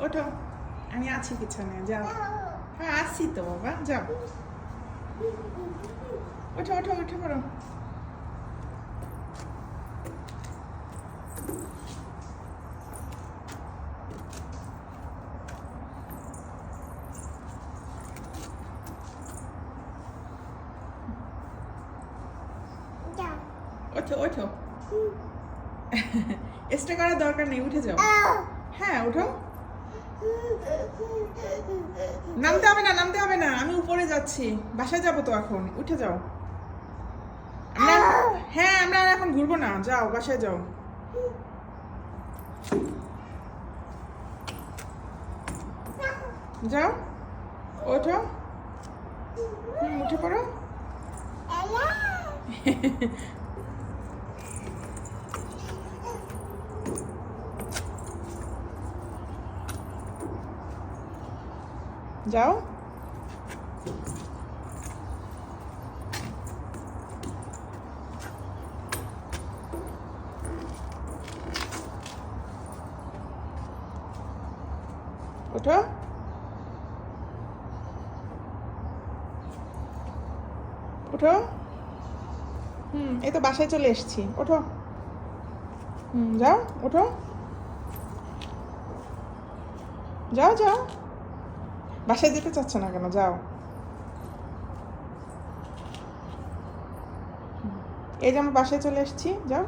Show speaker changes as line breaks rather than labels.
ওঠো, আমি আছি পিছনে, যাও। হ্যাঁ আসছি তো বাবা, যাও। ওঠো ওঠো, উঠে পড়ো। ওঠো ওঠো। স্টে করার দরকার নেই, উঠে যাও। হ্যাঁ ওঠো। নামতে হবে না, নামতে হবে না, আমি উপরে যাচ্ছি, বাসায় যাবো তো এখন, উঠে যাও। আমরা হ্যাঁ আমরা আর এখন ঘুরবো না, যাও বাসায় যাও। যাও, ওঠো। উঠে পড়ো। যাও। ওঠো। ওঠো। এই তো বাসায় চলে এসেছি, ওঠো। যাও, ওঠো। যাও যাও। বাসায় যেতে চাচ্ছ না কেন, যাও। এই যে আমরা বাসায় চলে এসেছি, যাও।